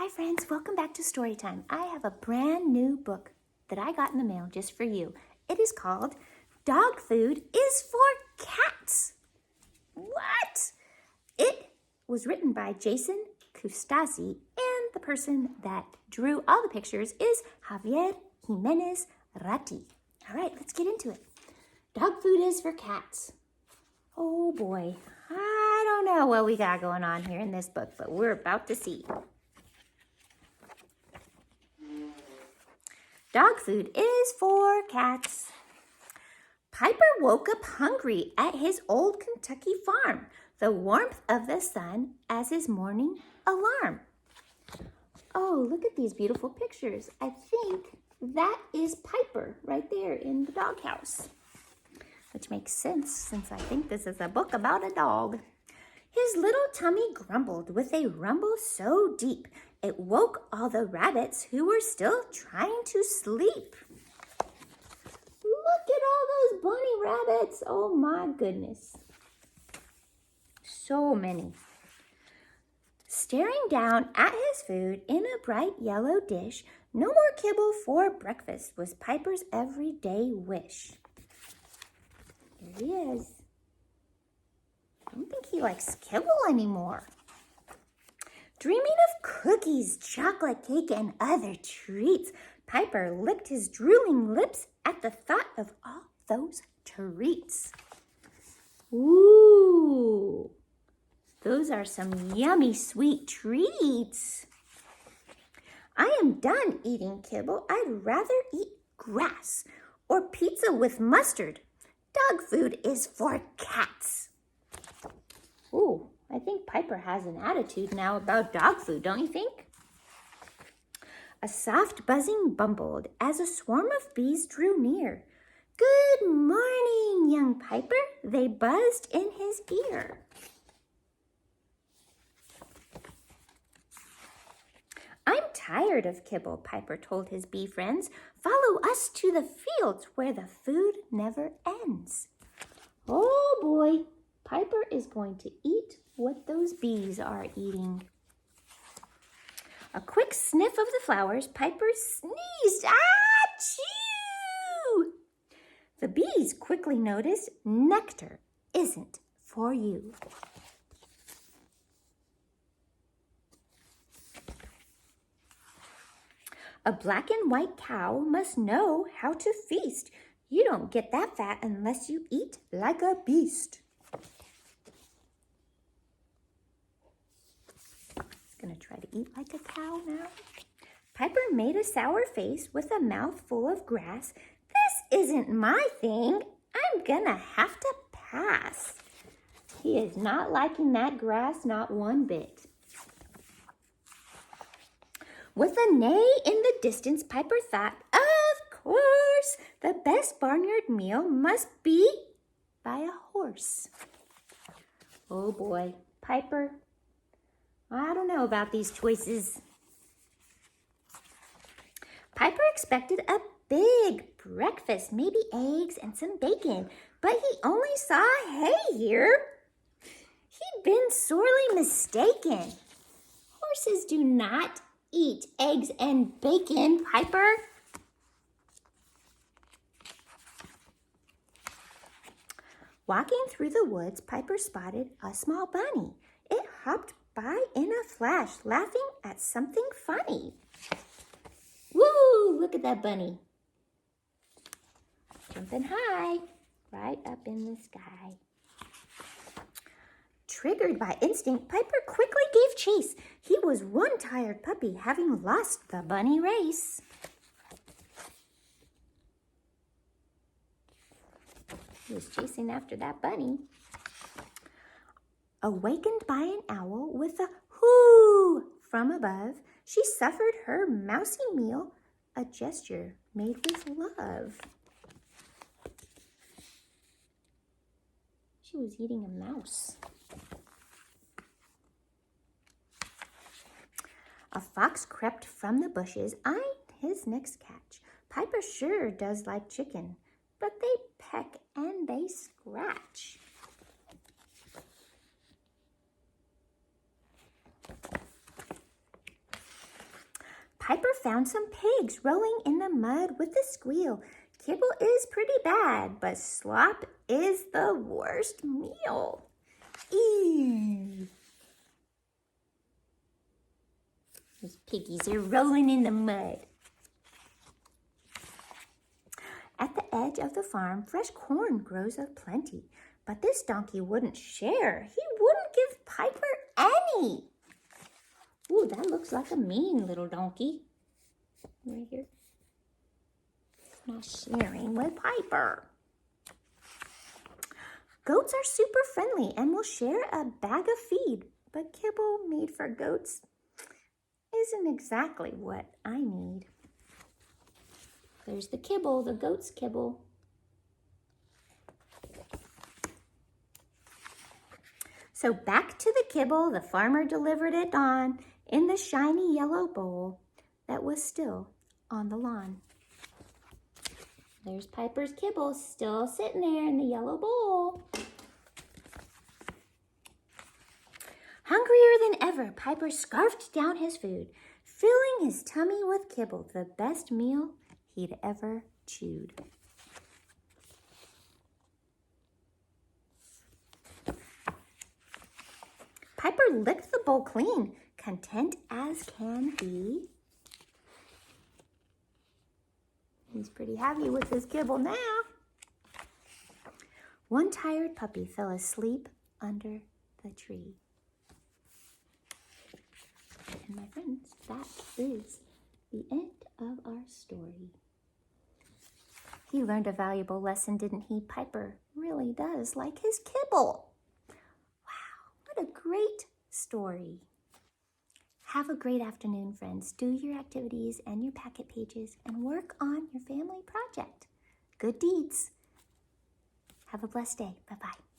Hi friends, welcome back to Storytime. I have a brand new book that I got in the mail just for you. It is called Dog Food is for Cats. What? It was written by Jason Custazi, and the person that drew all the pictures is Javier Jimenez Ratti. All right, let's get into it. Dog food is for cats. Oh boy, I don't know what we got going on here in this book, but we're about to see. Dog food is for cats. Piper woke up hungry at his old Kentucky farm, the warmth of the sun as his morning alarm. Oh, look at these beautiful pictures. I think that is Piper right there in the doghouse, which makes sense since I think this is a book about a dog. His little tummy grumbled with a rumble so deep, it woke all the rabbits who were still trying to sleep. Look at all those bunny rabbits. Oh my goodness. So many. Staring down at his food in a bright yellow dish, no more kibble for breakfast was Piper's everyday wish. Here he is. I don't think he likes kibble anymore. Dreaming of cookies, chocolate cake, and other treats, Piper licked his drooling lips at the thought of all those treats. Ooh, those are some yummy sweet treats. I am done eating kibble. I'd rather eat grass or pizza with mustard. Dog food is for cats. Ooh, I think Piper has an attitude now about dog food, don't you think? A soft buzzing bumbled as a swarm of bees drew near. Good morning, young Piper, they buzzed in his ear. I'm tired of kibble, Piper told his bee friends. Follow us to the fields where the food never ends. Oh boy, Piper is going to eat what those bees are eating. A quick sniff of the flowers, Piper sneezed. Achoo! The bees quickly noticed nectar isn't for you. A black and white cow must know how to feast. You don't get that fat unless you eat like a beast. He's gonna try to eat like a cow now. Piper made a sour face with a mouth full of grass. This isn't my thing. I'm gonna have to pass. He is not liking that grass, not one bit. With a neigh in the distance, Piper thought, of course, the best barnyard meal must be by a horse. Oh boy, Piper, I don't know about these choices. Piper expected a big breakfast, maybe eggs and some bacon, but he only saw hay here. He'd been sorely mistaken. Horses do not eat eggs and bacon, Piper. Walking through the woods, Piper spotted a small bunny. It hopped by in a flash, laughing at something funny. Woo! Look at that bunny. Jumping high, right up in the sky. Triggered by instinct, Piper quickly gave chase. He was one tired puppy, having lost the bunny race. He was chasing after that bunny. Awakened by an owl with a hoo from above, she suffered her mousy meal, a gesture made with love. She was eating a mouse. A fox crept from the bushes, eyeing his next catch. Piper sure does like chicken, but they peck and they scratch. Piper found some pigs rolling in the mud with a squeal. Kibble is pretty bad, but slop is the worst meal. Ew. Those piggies are rolling in the mud. At the edge of the farm, fresh corn grows aplenty, but this donkey wouldn't share. He wouldn't give Piper any. Ooh, that looks like a mean little donkey. Right here. Not sharing with Piper. Goats are super friendly and will share a bag of feed, but kibble made for goats isn't exactly what I need. There's the kibble, the goat's kibble. So back to the kibble the farmer delivered at dawn in the shiny yellow bowl that was still on the lawn. There's Piper's kibble still sitting there in the yellow bowl. Hungrier than ever, Piper scarfed down his food, filling his tummy with kibble, the best meal he'd ever chewed. Piper licked the bowl clean, content as can be. He's pretty happy with his kibble now. One tired puppy fell asleep under the tree. And my friends, that is the end of our story. He learned a valuable lesson, didn't he? Piper really does like his kibble. Wow, what a great story. Have a great afternoon, friends. Do your activities and your packet pages and work on your family project. Good deeds. Have a blessed day. Bye-bye.